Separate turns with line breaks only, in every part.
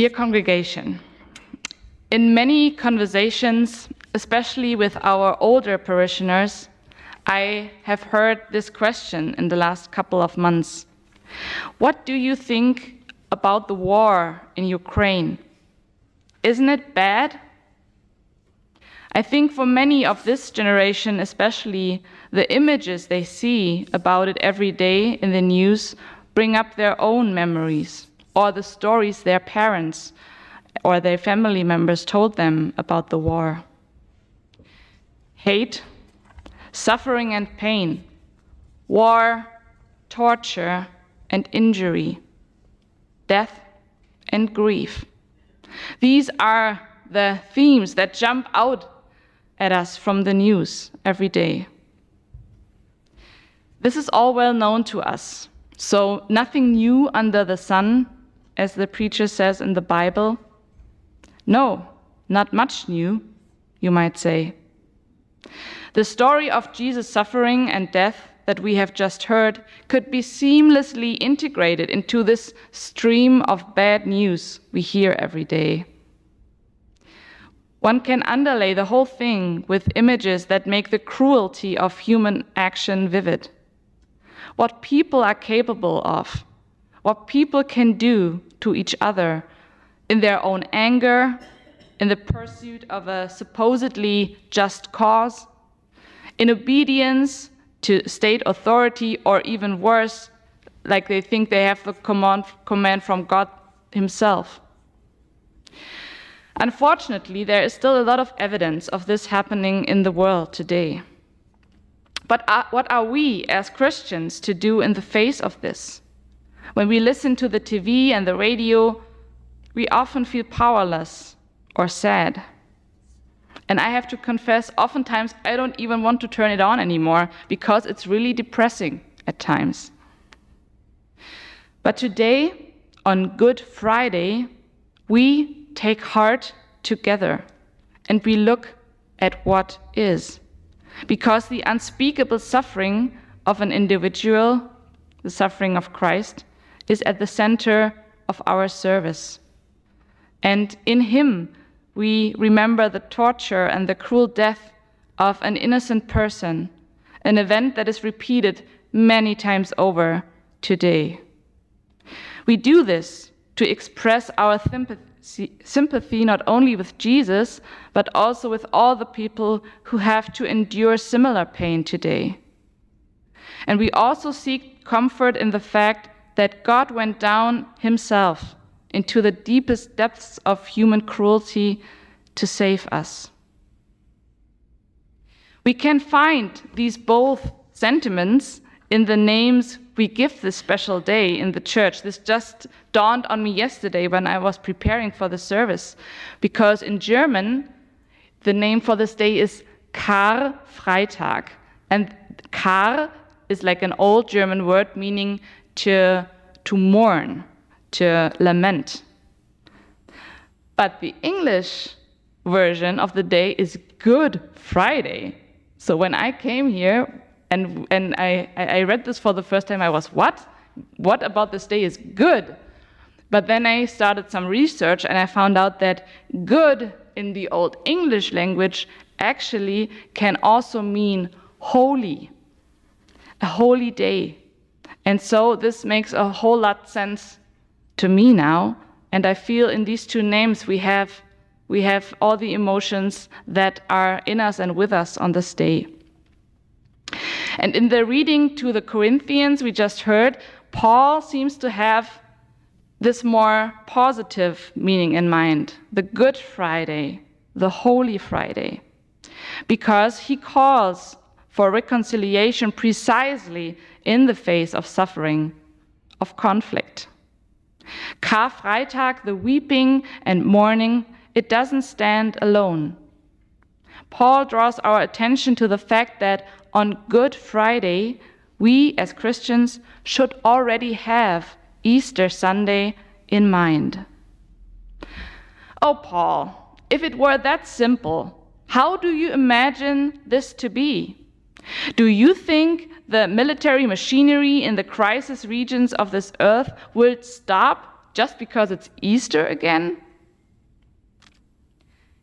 Dear congregation, in many conversations, especially with our older parishioners, I have heard this question in the last couple of months. What do you think about the war in Ukraine? Isn't it bad? I think for many of this generation especially, the images they see about it every day in the news bring up their own memories, or the stories their parents or their family members told them about the war. Hate, suffering and pain, war, torture and injury, death and grief. These are the themes that jump out at us from the news every day. This is all well known to us, so nothing new under the sun, as the preacher says in the Bible. No, not much new, you might say. The story of Jesus' suffering and death that we have just heard could be seamlessly integrated into this stream of bad news we hear every day. One can underlay the whole thing with images that make the cruelty of human action vivid. What people are capable of, what people can do to each other in their own anger, in the pursuit of a supposedly just cause, in obedience to state authority, or even worse, like they think they have the command from God himself. Unfortunately, there is still a lot of evidence of this happening in the world today. But what are we as Christians to do in the face of this? When we listen to the TV and the radio, we often feel powerless or sad. And I have to confess, oftentimes I don't even want to turn it on anymore because it's really depressing at times. But today, on Good Friday, we take heart together and we look at what is. Because the unspeakable suffering of an individual, the suffering of Christ, is at the center of our service. And in him, we remember the torture and the cruel death of an innocent person, an event that is repeated many times over today. We do this to express our sympathy not only with Jesus, but also with all the people who have to endure similar pain today. And we also seek comfort in the fact that God went down himself into the deepest depths of human cruelty to save us. We can find these both sentiments in the names we give this special day in the church. This just dawned on me yesterday when I was preparing for the service, because in German, the name for this day is Karfreitag. And Kar is like an old German word meaning to mourn, to lament. But the English version of the day is Good Friday. So when I came here and I read this for the first time, I was, what? What about this day is good? But then I started some research and I found out that good in the Old English language actually can also mean holy, a holy day. And so this makes a whole lot sense to me now, and I feel in these two names we have all the emotions that are in us and with us on this day. And in the reading to the Corinthians we just heard, Paul seems to have this more positive meaning in mind, the Good Friday, the Holy Friday, because he calls for reconciliation precisely in the face of suffering, of conflict. Karfreitag, the weeping and mourning, it doesn't stand alone. Paul draws our attention to the fact that on Good Friday, we as Christians should already have Easter Sunday in mind. Oh, Paul, if it were that simple, how do you imagine this to be? Do you think the military machinery in the crisis regions of this earth will stop just because it's Easter again?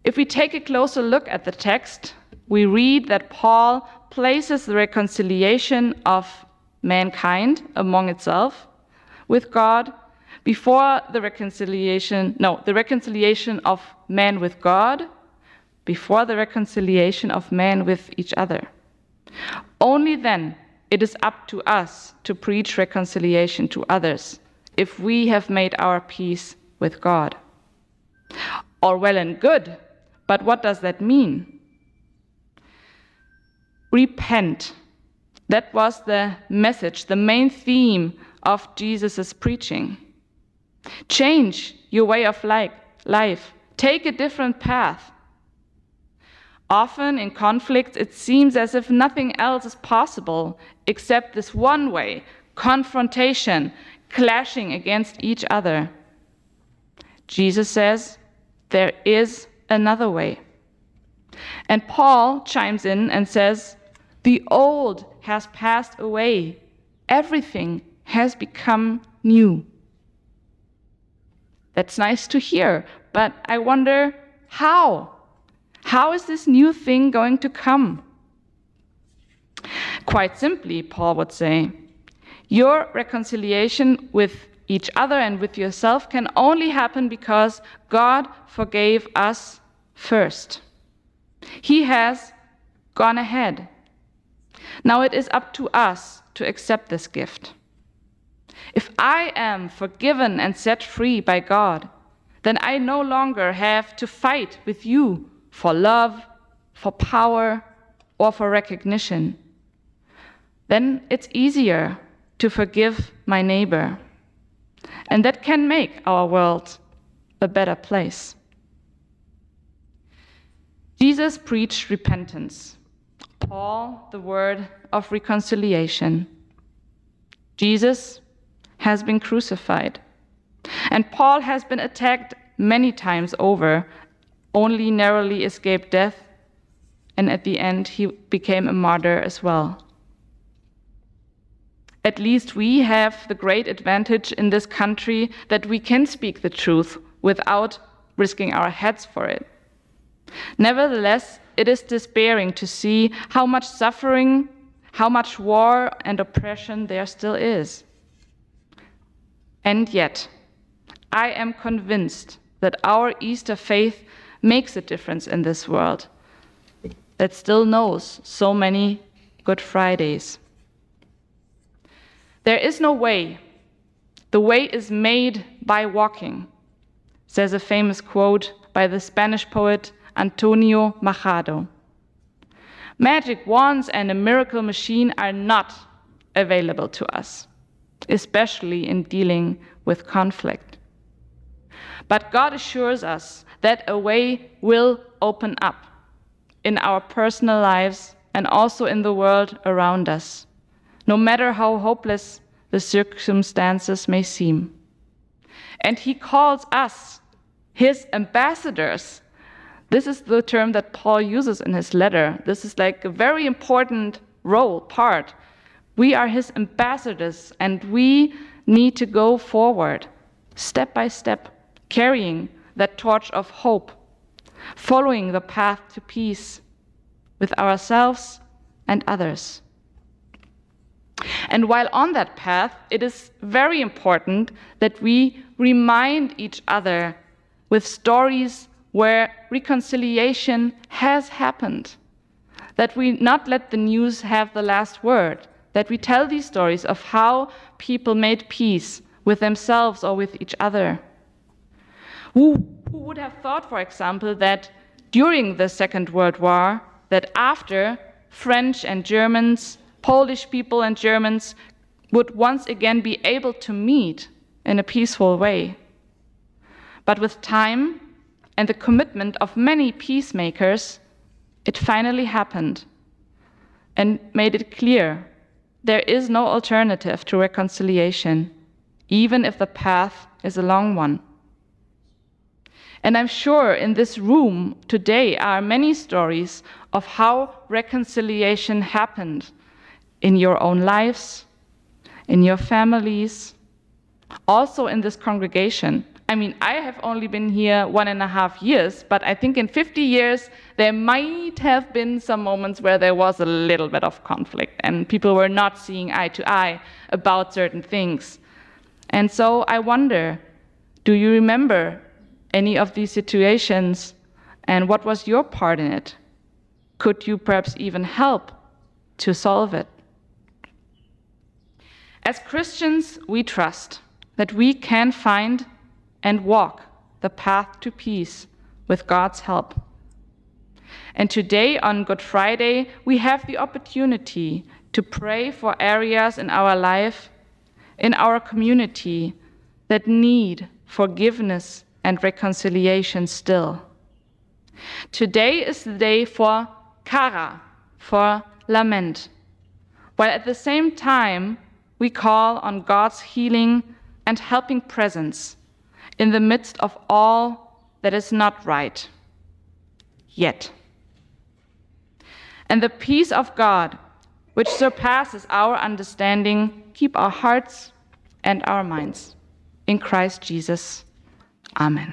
If we take a closer look at the text, we read that Paul places the reconciliation of mankind among itself with God before the reconciliation of man with God, before the reconciliation of man with each other. Only then it is up to us to preach reconciliation to others if we have made our peace with God. All well and good, but what does that mean? Repent. That was the message, the main theme of Jesus' preaching. Change your way of life. Take a different path. Often in conflicts, it seems as if nothing else is possible except this one way, confrontation, clashing against each other. Jesus says there is another way. And Paul chimes in and says, the old has passed away. Everything has become new. That's nice to hear, but I wonder how? How is this new thing going to come? Quite simply, Paul would say, your reconciliation with each other and with yourself can only happen because God forgave us first. He has gone ahead. Now it is up to us to accept this gift. If I am forgiven and set free by God, then I no longer have to fight with you for love, for power, or for recognition. Then it's easier to forgive my neighbor. And that can make our world a better place. Jesus preached repentance. Paul, the word of reconciliation. Jesus has been crucified. And Paul has been attacked many times over, only narrowly escaped death, and at the end he became a martyr as well. At least we have the great advantage in this country that we can speak the truth without risking our heads for it. Nevertheless, it is despairing to see how much suffering, how much war and oppression there still is. And yet, I am convinced that our Easter faith makes a difference in this world that still knows so many Good Fridays. There is no way. The way is made by walking, says a famous quote by the Spanish poet Antonio Machado. Magic wands and a miracle machine are not available to us, especially in dealing with conflict. But God assures us that a way will open up in our personal lives and also in the world around us, no matter how hopeless the circumstances may seem. And He calls us His ambassadors. This is the term that Paul uses in his letter. This is like a very important part. We are His ambassadors, and we need to go forward, step by step, carrying that torch of hope, following the path to peace with ourselves and others. And while on that path, it is very important that we remind each other with stories where reconciliation has happened, that we not let the news have the last word, that we tell these stories of how people made peace with themselves or with each other. Who would have thought, for example, that during the Second World War, that after French and Germans, Polish people and Germans would once again be able to meet in a peaceful way. But with time and the commitment of many peacemakers, it finally happened and made it clear there is no alternative to reconciliation, even if the path is a long one. And I'm sure in this room today are many stories of how reconciliation happened in your own lives, in your families, also in this congregation. I mean, I have only been here 1.5 years, but I think in 50 years, there might have been some moments where there was a little bit of conflict and people were not seeing eye to eye about certain things. And so I wonder, do you remember any of these situations and what was your part in it? Could you perhaps even help to solve it? As Christians, we trust that we can find and walk the path to peace with God's help. And today, on Good Friday, we have the opportunity to pray for areas in our life, in our community, that need forgiveness and reconciliation still. Today is the day for Kara, for lament, while at the same time, we call on God's healing and helping presence in the midst of all that is not right yet. And the peace of God, which surpasses our understanding, keep our hearts and our minds in Christ Jesus. Amen.